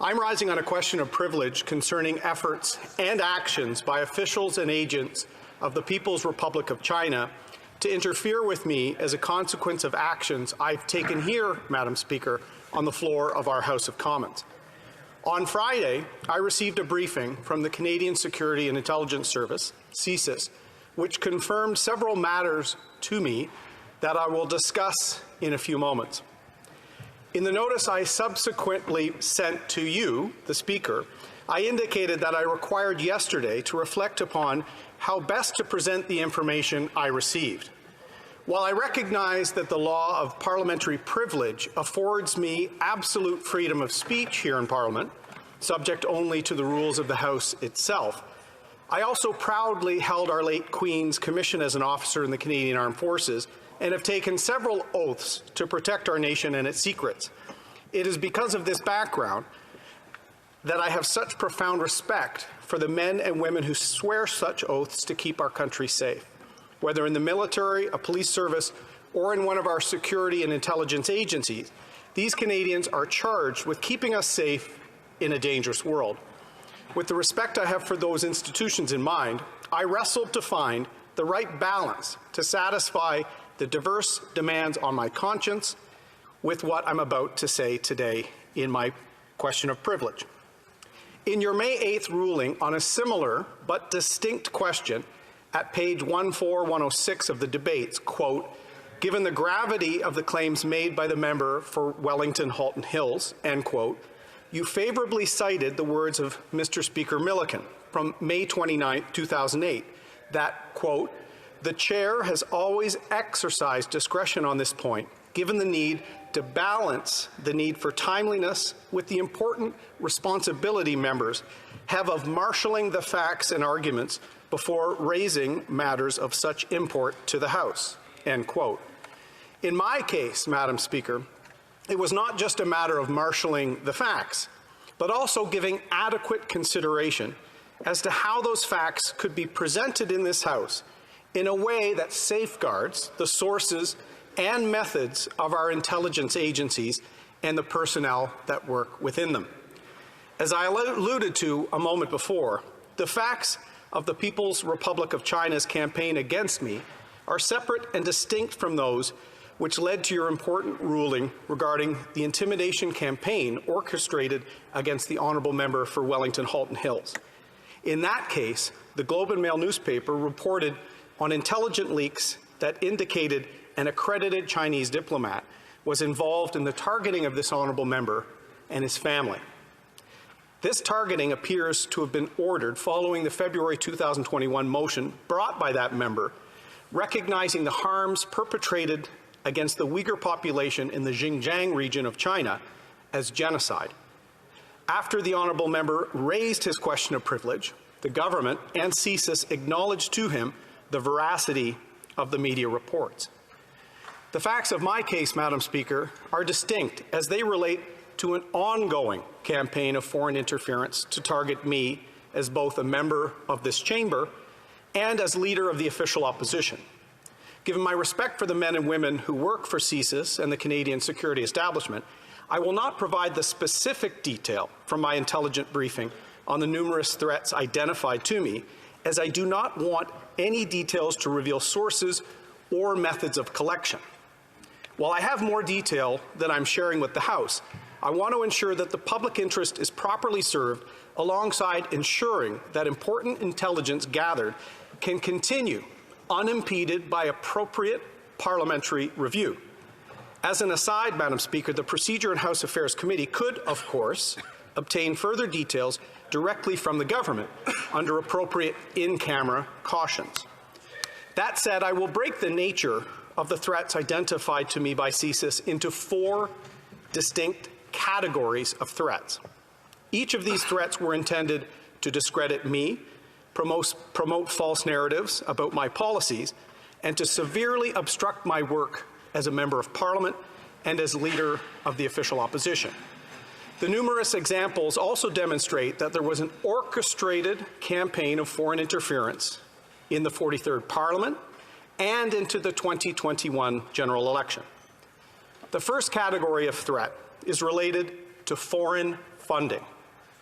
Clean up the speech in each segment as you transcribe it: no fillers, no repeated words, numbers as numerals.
I'm rising on a question of privilege concerning efforts and actions by officials and agents of the People's Republic of China to interfere with me as a consequence of actions I've taken here, Madam Speaker, on the floor of our House of Commons. On Friday, I received a briefing from the Canadian Security and Intelligence Service, CSIS, which confirmed several matters to me that I will discuss in a few moments. In the notice I subsequently sent to you, the Speaker, I indicated that I required yesterday to reflect upon how best to present the information I received. While I recognize that the law of parliamentary privilege affords me absolute freedom of speech here in Parliament, subject only to the rules of the House itself, I also proudly held our late Queen's commission as an officer in the Canadian Armed Forces and have taken several oaths to protect our nation and its secrets. It is because of this background that I have such profound respect for the men and women who swear such oaths to keep our country safe. Whether in the military, a police service, or in one of our security and intelligence agencies, these Canadians are charged with keeping us safe in a dangerous world. With the respect I have for those institutions in mind, I wrestled to find the right balance to satisfy the diverse demands on my conscience with what I'm about to say today in my question of privilege. In your May 8th ruling on a similar but distinct question at page 14106 of the debates, quote, given the gravity of the claims made by the member for Wellington Halton Hills, end quote, you favorably cited the words of Mr. Speaker Milliken from May 29, 2008, that, quote, the chair has always exercised discretion on this point, given the need to balance the need for timeliness with the important responsibility members have of marshalling the facts and arguments before raising matters of such import to the House, end quote. In my case, Madam Speaker, it was not just a matter of marshalling the facts, but also giving adequate consideration as to how those facts could be presented in this House in a way that safeguards the sources and methods of our intelligence agencies and the personnel that work within them. As I alluded to a moment before, the facts of the People's Republic of China's campaign against me are separate and distinct from those which led to your important ruling regarding the intimidation campaign orchestrated against the honourable member for Wellington Halton Hills. In that case, the Globe and Mail newspaper reported on intelligent leaks that indicated an accredited Chinese diplomat was involved in the targeting of this honourable member and his family. This targeting appears to have been ordered following the February 2021 motion brought by that member, recognizing the harms perpetrated against the Uyghur population in the Xinjiang region of China as genocide. After the honourable member raised his question of privilege, the government and CSIS acknowledged to him the veracity of the media reports. The facts of my case, Madam Speaker, are distinct as they relate to an ongoing campaign of foreign interference to target me as both a member of this chamber and as leader of the official opposition. Given my respect for the men and women who work for CSIS and the Canadian security establishment, I will not provide the specific detail from my intelligent briefing on the numerous threats identified to me, as I do not want any details to reveal sources or methods of collection. While I have more detail than I'm sharing with the House, I want to ensure that the public interest is properly served alongside ensuring that important intelligence gathered can continue unimpeded by appropriate parliamentary review. As an aside, Madam Speaker, the Procedure and House Affairs Committee could, of course, obtain further details directly from the government under appropriate in-camera cautions. That said, I will break the nature of the threats identified to me by CSIS into 4 distinct categories of threats. Each of these threats were intended to discredit me, promote false narratives about my policies, and to severely obstruct my work as a member of Parliament and as leader of the official opposition. The numerous examples also demonstrate that there was an orchestrated campaign of foreign interference in the 43rd Parliament and into the 2021 general election. The first category of threat is related to foreign funding,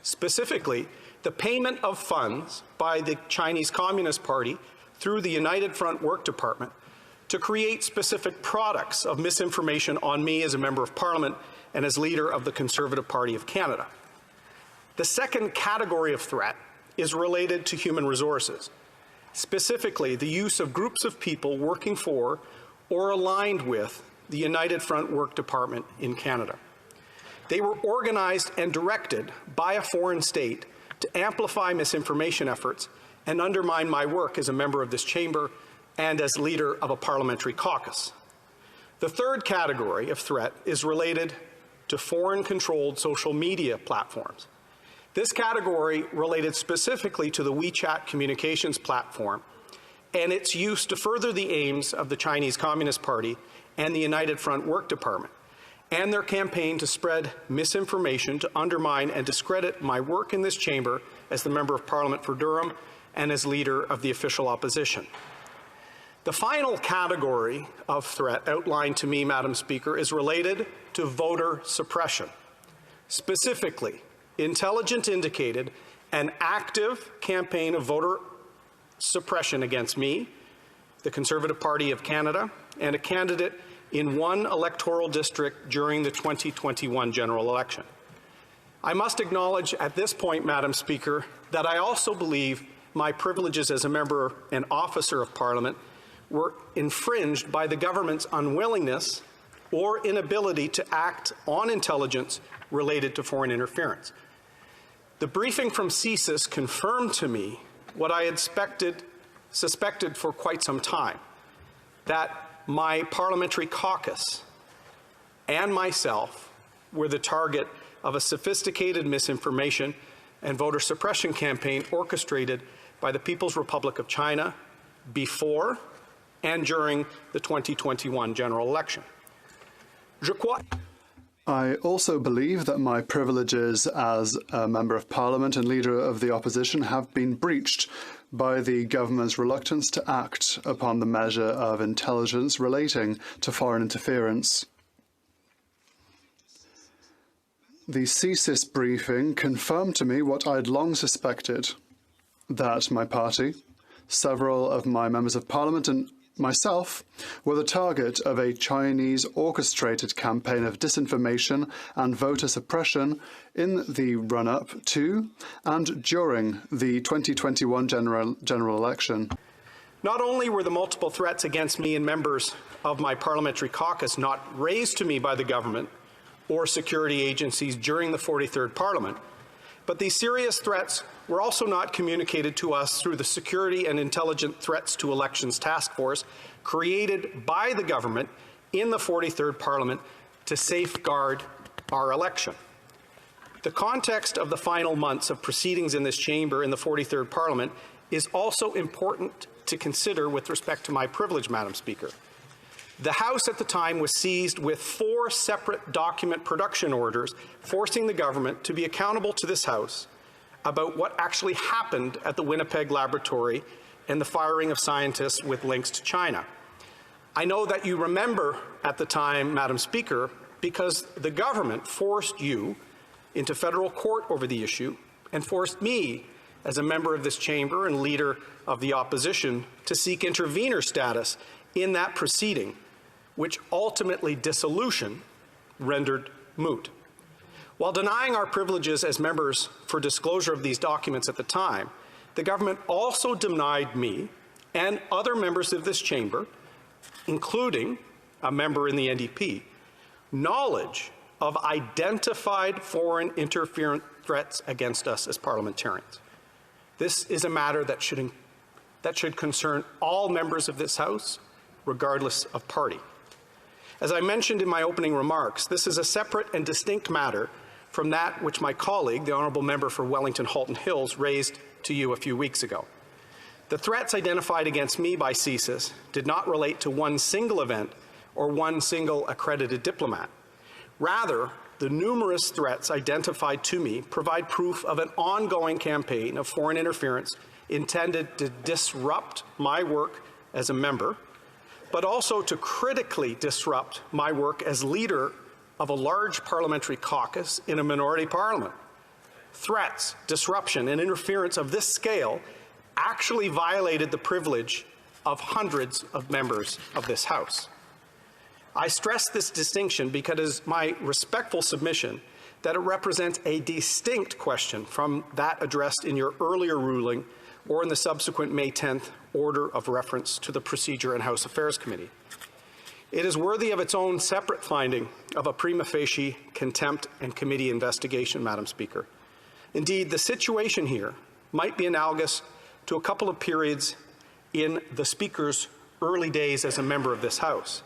specifically the payment of funds by the Chinese Communist Party through the United Front Work Department to create specific products of misinformation on me as a Member of Parliament and as leader of the Conservative Party of Canada. The second category of threat is related to human resources, specifically the use of groups of people working for or aligned with the United Front Work Department in Canada. They were organized and directed by a foreign state to amplify misinformation efforts and undermine my work as a member of this chamber and as leader of a parliamentary caucus. The third category of threat is related to foreign-controlled social media platforms. This category related specifically to the WeChat communications platform and its use to further the aims of the Chinese Communist Party and the United Front Work Department, and their campaign to spread misinformation to undermine and discredit my work in this chamber as the Member of Parliament for Durham and as leader of the official opposition. The final category of threat outlined to me, Madam Speaker, is related to voter suppression. Specifically, intelligence indicated an active campaign of voter suppression against me, the Conservative Party of Canada, and a candidate in one electoral district during the 2021 general election. I must acknowledge at this point, Madam Speaker, that I also believe my privileges as a member and officer of Parliament were infringed by the government's unwillingness or inability to act on intelligence related to foreign interference. The briefing from CSIS confirmed to me what I had suspected for quite some time, that my parliamentary caucus and myself were the target of a sophisticated misinformation and voter suppression campaign orchestrated by the People's Republic of China before and during the 2021 general election. I also believe that my privileges as a Member of Parliament and Leader of the Opposition have been breached by the government's reluctance to act upon the measure of intelligence relating to foreign interference. The CSIS briefing confirmed to me what I'd long suspected, that my party, several of my members of Parliament and myself were the target of a Chinese orchestrated campaign of disinformation and voter suppression in the run-up to and during the 2021 general election. Not only were the multiple threats against me and members of my parliamentary caucus not raised to me by the government or security agencies during the 43rd Parliament, but these serious threats were also not communicated to us through the Security and Intelligent Threats to Elections Task Force created by the government in the 43rd Parliament to safeguard our election. The context of the final months of proceedings in this chamber in the 43rd Parliament is also important to consider with respect to my privilege, Madam Speaker. The House at the time was seized with 4 separate document production orders forcing the government to be accountable to this House about what actually happened at the Winnipeg laboratory and the firing of scientists with links to China. I know that you remember at the time, Madam Speaker, because the government forced you into federal court over the issue and forced me, as a member of this chamber and leader of the opposition, to seek intervener status in that proceeding, which ultimately dissolution rendered moot. While denying our privileges as members for disclosure of these documents at the time, the government also denied me and other members of this chamber, including a member in the NDP, knowledge of identified foreign interference threats against us as parliamentarians. This is a matter that should concern all members of this House, regardless of party. As I mentioned in my opening remarks, this is a separate and distinct matter from that which my colleague, the Honourable Member for Wellington-Halton Hills, raised to you a few weeks ago. The threats identified against me by CSIS did not relate to one single event or one single accredited diplomat. Rather, the numerous threats identified to me provide proof of an ongoing campaign of foreign interference intended to disrupt my work as a member, but also to critically disrupt my work as leader of a large parliamentary caucus in a minority parliament. Threats, disruption, and interference of this scale actually violated the privilege of hundreds of members of this House. I stress this distinction because it is my respectful submission that it represents a distinct question from that addressed in your earlier ruling or in the subsequent May 10th order of reference to the Procedure and House Affairs Committee. It is worthy of its own separate finding of a prima facie contempt and committee investigation, Madam Speaker. Indeed, the situation here might be analogous to a couple of periods in the Speaker's early days as a member of this House.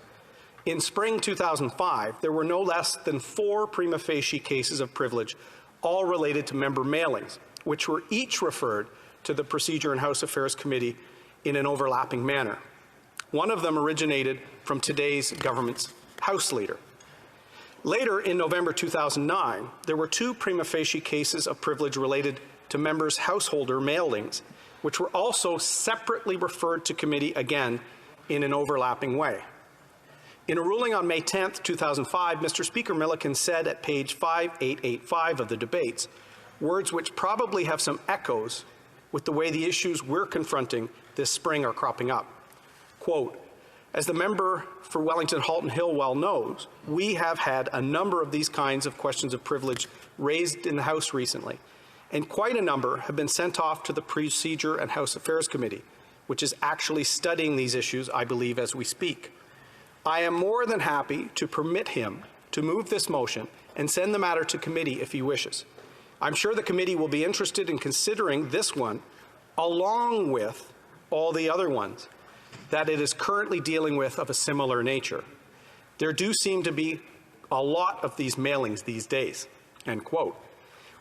In spring 2005, there were no less than 4 prima facie cases of privilege, all related to member mailings, which were each referred to the Procedure and House Affairs Committee in an overlapping manner. One of them originated from today's government's House Leader. Later, in November 2009, there were 2 prima facie cases of privilege related to members' householder mailings, which were also separately referred to committee again in an overlapping way. In a ruling on May 10, 2005, Mr. Speaker Milliken said at page 5885 of the debates, words which probably have some echoes with the way the issues we're confronting this spring are cropping up. Quote, as the member for Wellington-Halton Hill well knows, we have had a number of these kinds of questions of privilege raised in the House recently, and quite a number have been sent off to the Procedure and House Affairs Committee, which is actually studying these issues, I believe, as we speak. I am more than happy to permit him to move this motion and send the matter to committee if he wishes. I'm sure the committee will be interested in considering this one along with all the other ones that it is currently dealing with of a similar nature. There do seem to be a lot of these mailings these days, end quote.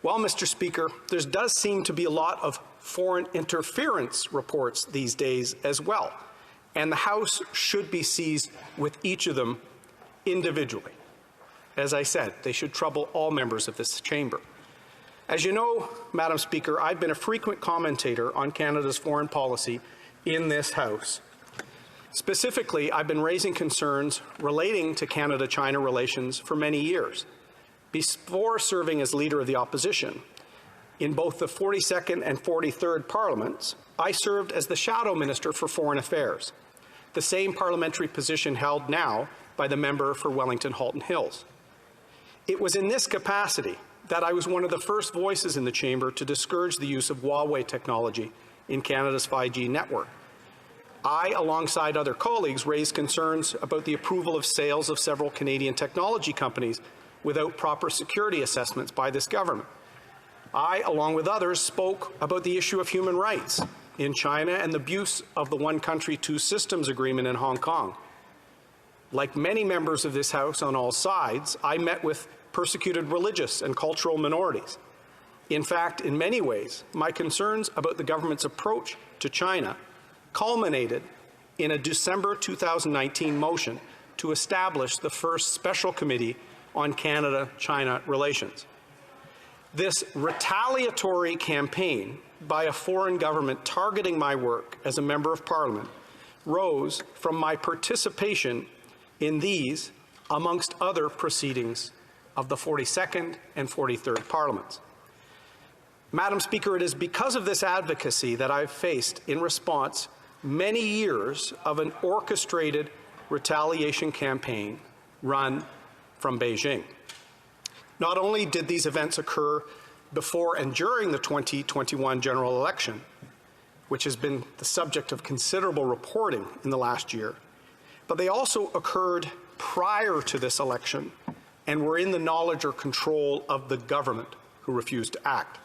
Well, Mr. Speaker, there does seem to be a lot of foreign interference reports these days as well, and the House should be seized with each of them individually. As I said, they should trouble all members of this chamber. As you know, Madam Speaker, I've been a frequent commentator on Canada's foreign policy in this House. Specifically, I've been raising concerns relating to Canada-China relations for many years. Before serving as Leader of the Opposition, in both the 42nd and 43rd Parliaments, I served as the Shadow Minister for Foreign Affairs, the same parliamentary position held now by the member for Wellington-Halton Hills. It was in this capacity that I was one of the first voices in the chamber to discourage the use of Huawei technology in Canada's 5G network. I, alongside other colleagues, raised concerns about the approval of sales of several Canadian technology companies without proper security assessments by this government. I, along with others, spoke about the issue of human rights in China and the abuse of the One Country, Two Systems agreement in Hong Kong. Like many members of this House on all sides, I met with persecuted religious and cultural minorities. In fact, in many ways, my concerns about the government's approach to China culminated in a December 2019 motion to establish the first special committee on Canada-China relations. This retaliatory campaign by a foreign government targeting my work as a member of Parliament rose from my participation in these, amongst other proceedings, of the 42nd and 43rd Parliaments. Madam Speaker, it is because of this advocacy that I've faced in response many years of an orchestrated retaliation campaign run from Beijing. Not only did these events occur before and during the 2021 general election, which has been the subject of considerable reporting in the last year, but they also occurred prior to this election and were in the knowledge or control of the government who refused to act.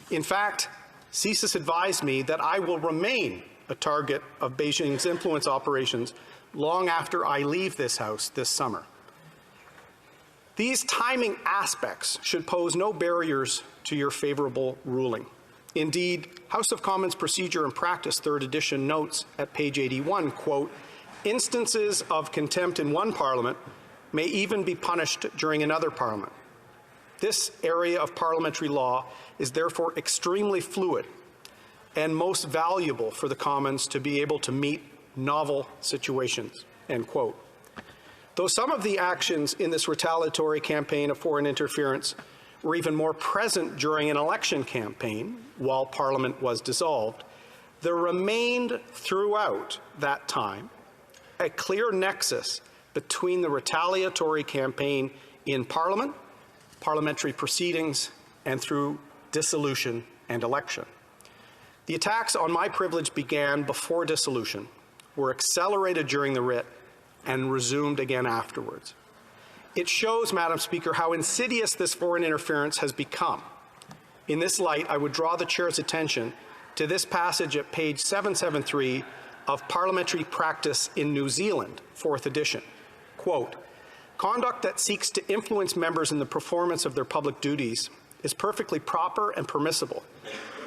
In fact, CSIS advised me that I will remain a target of Beijing's influence operations long after I leave this House this summer. These timing aspects should pose no barriers to your favourable ruling. Indeed, House of Commons Procedure and Practice, 3rd edition, notes at page 81, quote, instances of contempt in one Parliament may even be punished during another Parliament. This area of parliamentary law is therefore extremely fluid and most valuable for the Commons to be able to meet novel situations, end quote. Though some of the actions in this retaliatory campaign of foreign interference were even more present during an election campaign while Parliament was dissolved, there remained throughout that time a clear nexus between the retaliatory campaign in Parliament, parliamentary proceedings, and through dissolution and election. The attacks on my privilege began before dissolution, were accelerated during the writ, and resumed again afterwards. It shows, Madam Speaker, how insidious this foreign interference has become. In this light, I would draw the Chair's attention to this passage at page 773 of Parliamentary Practice in New Zealand, 4th edition. Quote, "Conduct that seeks to influence members in the performance of their public duties is perfectly proper and permissible.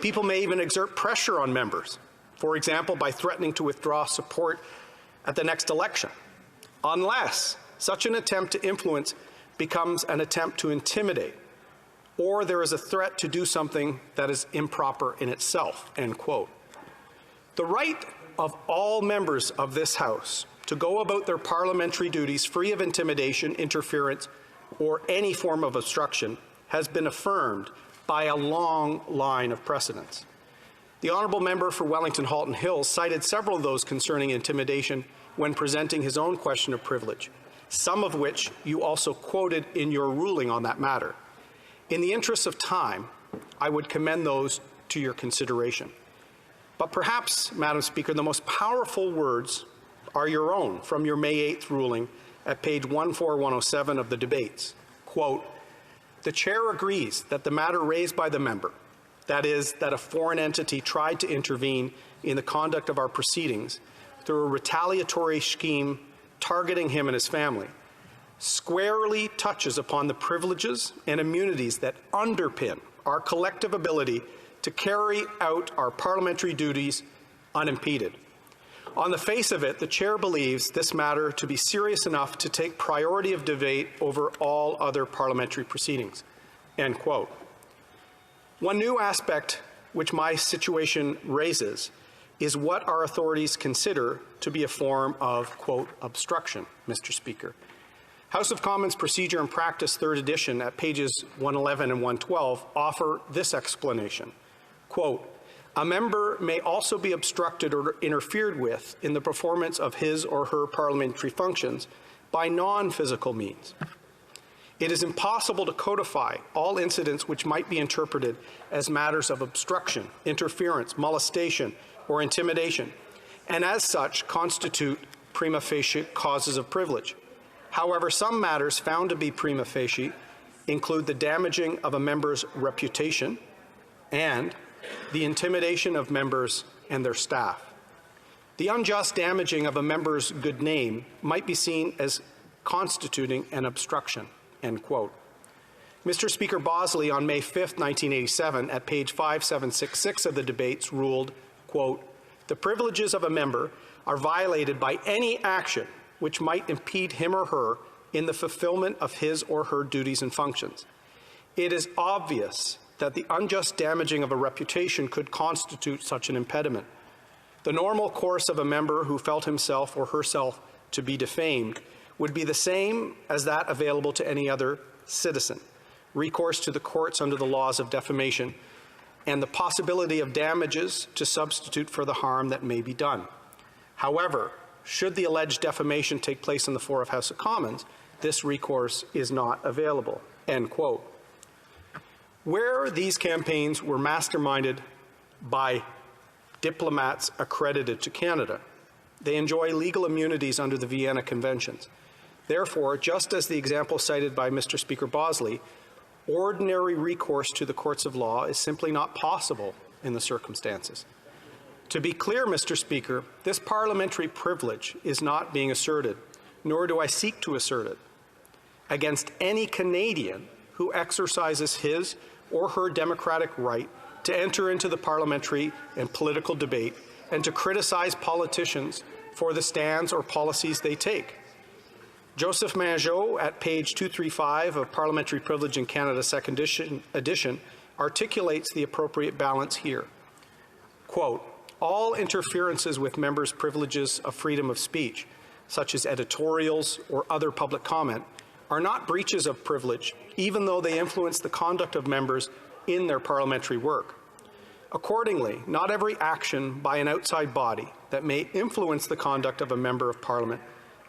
People may even exert pressure on members, for example, by threatening to withdraw support at the next election, unless such an attempt to influence becomes an attempt to intimidate, or there is a threat to do something that is improper in itself," end quote. The right of all members of this House to go about their parliamentary duties free of intimidation, interference, or any form of obstruction has been affirmed by a long line of precedents. The honourable member for Wellington Halton Hills cited several of those concerning intimidation when presenting his own question of privilege, some of which you also quoted in your ruling on that matter. In the interest of time, I would commend those to your consideration. But perhaps, Madam Speaker, the most powerful words are your own from your May 8th ruling at page 14107 of the debates. Quote, "The Chair agrees that the matter raised by the member, that is, that a foreign entity tried to intervene in the conduct of our proceedings through a retaliatory scheme targeting him and his family, squarely touches upon the privileges and immunities that underpin our collective ability to carry out our parliamentary duties unimpeded. On the face of it, the Chair believes this matter to be serious enough to take priority of debate over all other parliamentary proceedings," end quote. One new aspect which my situation raises is what our authorities consider to be a form of, quote, obstruction, Mr. Speaker. House of Commons Procedure and Practice, 3rd edition, at pages 111 and 112, offer this explanation. Quote, "A member may also be obstructed or interfered with in the performance of his or her parliamentary functions by non-physical means. It is impossible to codify all incidents which might be interpreted as matters of obstruction, interference, molestation, or intimidation, and as such constitute prima facie causes of privilege. However, some matters found to be prima facie include the damaging of a member's reputation and the intimidation of members and their staff. The unjust damaging of a member's good name might be seen as constituting an obstruction," end quote. Mr. Speaker Bosley on May 5, 1987, at page 5766 of the debates ruled, quote, "The privileges of a member are violated by any action which might impede him or her in the fulfillment of his or her duties and functions. It is obvious that the unjust damaging of a reputation could constitute such an impediment. The normal course of a member who felt himself or herself to be defamed would be the same as that available to any other citizen: recourse to the courts under the laws of defamation, and the possibility of damages to substitute for the harm that may be done. However, should the alleged defamation take place in the floor of House of Commons, this recourse is not available," end quote. Where these campaigns were masterminded by diplomats accredited to Canada, they enjoy legal immunities under the Vienna Conventions. Therefore, just as the example cited by Mr. Speaker Bosley, ordinary recourse to the courts of law is simply not possible in the circumstances. To be clear, Mr. Speaker, this parliamentary privilege is not being asserted, nor do I seek to assert it, against any Canadian who exercises his or her democratic right to enter into the parliamentary and political debate and to criticize politicians for the stands or policies they take. Joseph Mangeot, at page 235 of Parliamentary Privilege in Canada, 2nd edition, articulates the appropriate balance here. Quote, "All interferences with members' privileges of freedom of speech, such as editorials or other public comment, are not breaches of privilege, even though they influence the conduct of members in their parliamentary work. Accordingly, not every action by an outside body that may influence the conduct of a member of Parliament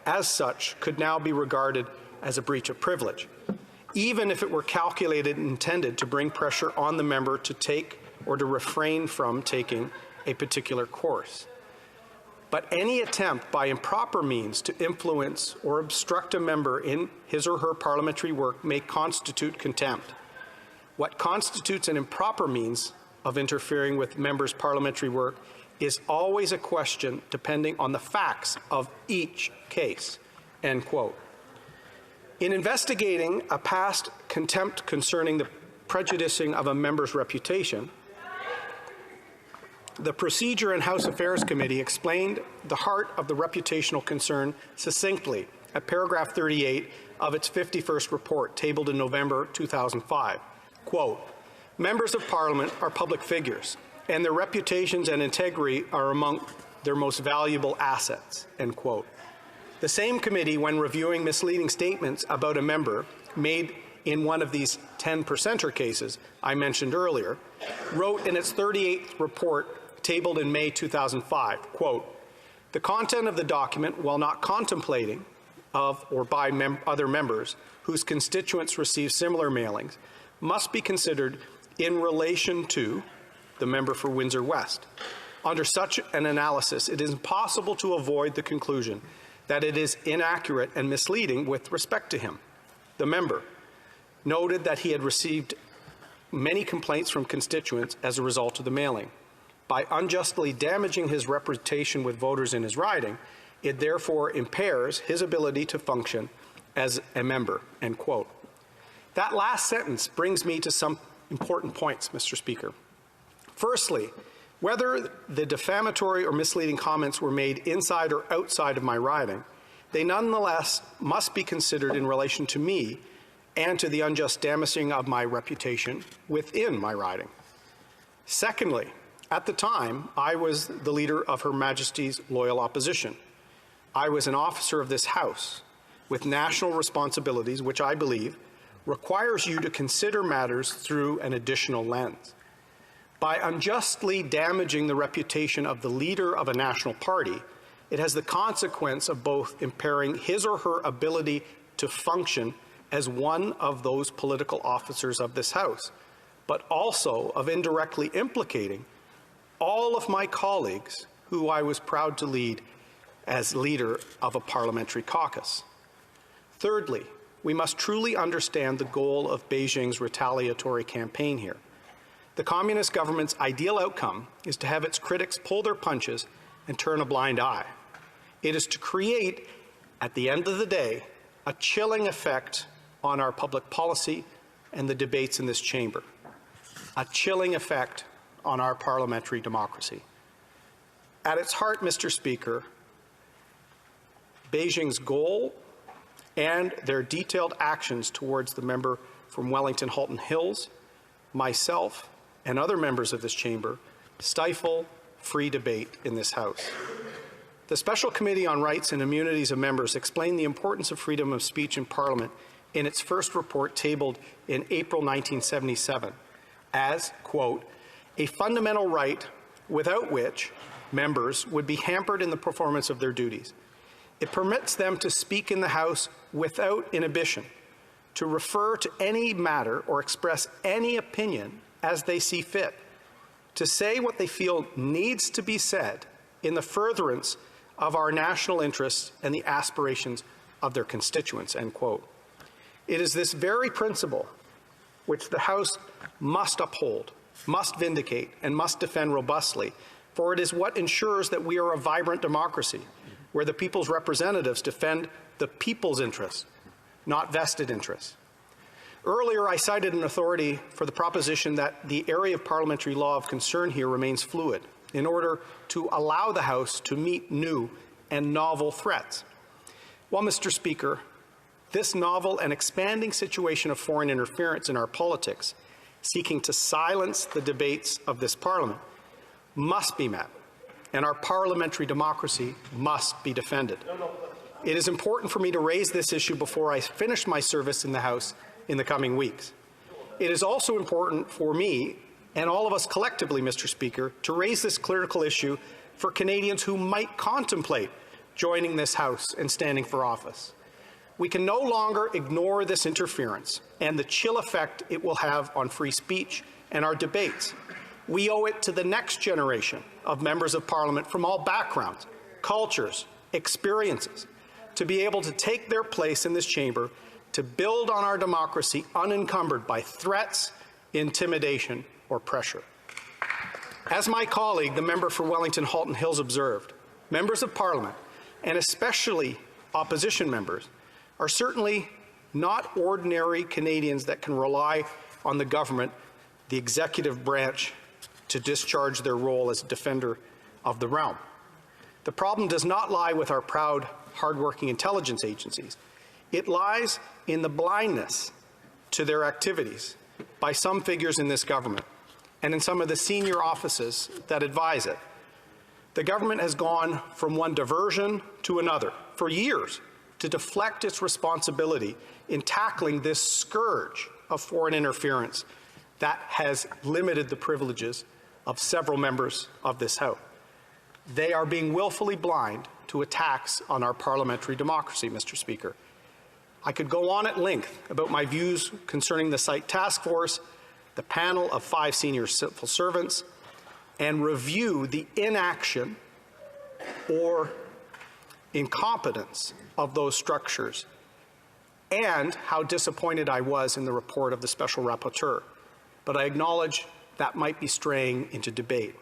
as such could now be regarded as a breach of privilege, even if it were calculated and intended to bring pressure on the member to take or to refrain from taking a particular course. But any attempt by improper means to influence or obstruct a member in his or her parliamentary work may constitute contempt. What constitutes an improper means of interfering with members' parliamentary work is always a question depending on the facts of each case." End quote. In investigating a past contempt concerning the prejudicing of a member's reputation, the Procedure and House Affairs Committee explained the heart of the reputational concern succinctly at paragraph 38 of its 51st report, tabled in November 2005. Quote, "Members of Parliament are public figures, and their reputations and integrity are among their most valuable assets." End quote. The same committee, when reviewing misleading statements about a member made in one of these 10%er cases I mentioned earlier, wrote in its 38th report, tabled in May 2005, quote, "The content of the document, while not contemplating of or by other members whose constituents receive similar mailings, must be considered in relation to the member for Windsor West. Under such an analysis, it is impossible to avoid the conclusion that it is inaccurate and misleading with respect to him. The member noted that he had received many complaints from constituents as a result of the mailing. By unjustly damaging his reputation with voters in his riding, it therefore impairs his ability to function as a member." End quote. That last sentence brings me to some important points, Mr. Speaker. Firstly, whether the defamatory or misleading comments were made inside or outside of my riding, they nonetheless must be considered in relation to me and to the unjust damaging of my reputation within my riding. Secondly, at the time, I was the leader of Her Majesty's Loyal Opposition. I was an officer of this House with national responsibilities, which I believe requires you to consider matters through an additional lens. By unjustly damaging the reputation of the leader of a national party, it has the consequence of both impairing his or her ability to function as one of those political officers of this House, but also of indirectly implicating all of my colleagues who I was proud to lead as leader of a parliamentary caucus. Thirdly, we must truly understand the goal of Beijing's retaliatory campaign here. The Communist government's ideal outcome is to have its critics pull their punches and turn a blind eye. It is to create, at the end of the day, a chilling effect on our public policy and the debates in this chamber, a chilling effect on our parliamentary democracy. At its heart, Mr. Speaker, Beijing's goal and their detailed actions towards the member from Wellington Halton Hills, myself, and other members of this chamber stifle free debate in this House. The Special Committee on Rights and Immunities of Members explained the importance of freedom of speech in Parliament in its first report tabled in April 1977 as, quote, "a fundamental right without which members would be hampered in the performance of their duties. It permits them to speak in the House without inhibition, to refer to any matter or express any opinion as they see fit, to say what they feel needs to be said in the furtherance of our national interests and the aspirations of their constituents," end quote. It is this very principle which the House must uphold, must vindicate, and must defend robustly, for it is what ensures that we are a vibrant democracy, where the people's representatives defend the people's interests, not vested interests. Earlier, I cited an authority for the proposition that the area of parliamentary law of concern here remains fluid in order to allow the House to meet new and novel threats. Well, Mr. Speaker, this novel and expanding situation of foreign interference in our politics, seeking to silence the debates of this Parliament, must be met, and our parliamentary democracy must be defended. it is important for me to raise this issue before I finish my service in the House in the coming weeks. It is also important for me and all of us collectively, Mr. Speaker, to raise this critical issue for Canadians who might contemplate joining this House and standing for office. We can no longer ignore this interference and the chill effect it will have on free speech and our debates. We owe it to the next generation of members of Parliament from all backgrounds, cultures, experiences, to be able to take their place in this chamber to build on our democracy unencumbered by threats, intimidation, or pressure. As my colleague, the member for Wellington Halton Hills, observed, members of Parliament, and especially opposition members, are certainly not ordinary Canadians that can rely on the government, the executive branch, to discharge their role as a defender of the realm. The problem does not lie with our proud, hardworking intelligence agencies. It lies in the blindness to their activities by some figures in this government and in some of the senior offices that advise it. The government has gone from one diversion to another for years to deflect its responsibility in tackling this scourge of foreign interference that has limited the privileges of several members of this House. They are being willfully blind to attacks on our parliamentary democracy, Mr. Speaker. I could go on at length about my views concerning the site task force, the panel of 5 senior civil servants, and review the inaction or incompetence of those structures, and how disappointed I was in the report of the Special Rapporteur. But I acknowledge that might be straying into debate.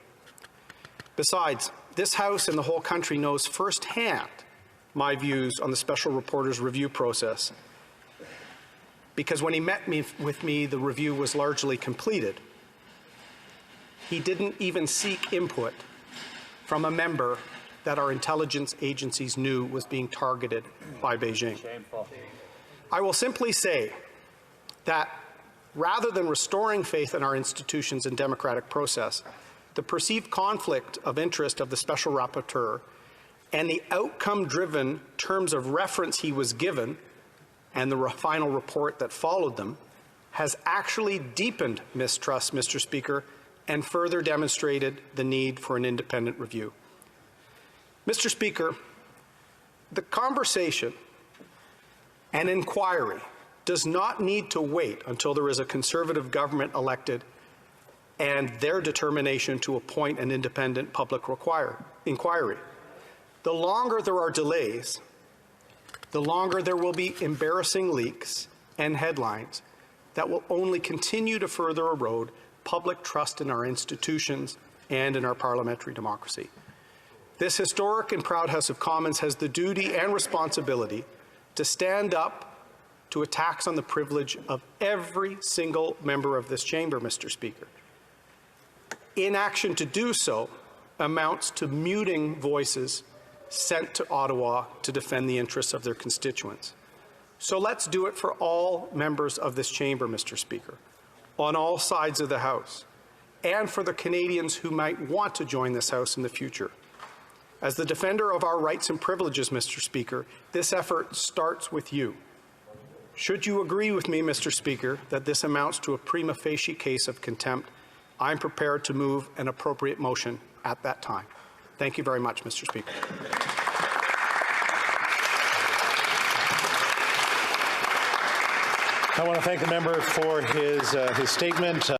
Besides, this House and the whole country knows firsthand my views on the Special Rapporteur's review process, because when he met with me, the review was largely completed. He didn't even seek input from a member that our intelligence agencies knew was being targeted by Beijing. Shameful. I will simply say that rather than restoring faith in our institutions and democratic process, the perceived conflict of interest of the Special Rapporteur and the outcome-driven terms of reference he was given and the final report that followed them has actually deepened mistrust, Mr. Speaker, and further demonstrated the need for an independent review. Mr. Speaker, the conversation and inquiry does not need to wait until there is a Conservative government elected and their determination to appoint an independent public inquiry. The longer there are delays, the longer there will be embarrassing leaks and headlines that will only continue to further erode public trust in our institutions and in our parliamentary democracy. This historic and proud House of Commons has the duty and responsibility to stand up to attacks on the privilege of every single member of this chamber, Mr. Speaker. Inaction to do so amounts to muting voices sent to Ottawa to defend the interests of their constituents. So let's do it for all members of this chamber, Mr. Speaker, on all sides of the House, and for the Canadians who might want to join this House in the future. As the defender of our rights and privileges, Mr. Speaker, this effort starts with you. Should you agree with me, Mr. Speaker, that this amounts to a prima facie case of contempt, I'm prepared to move an appropriate motion at that time. Thank you very much, Mr. Speaker. I want to thank the member for his statement.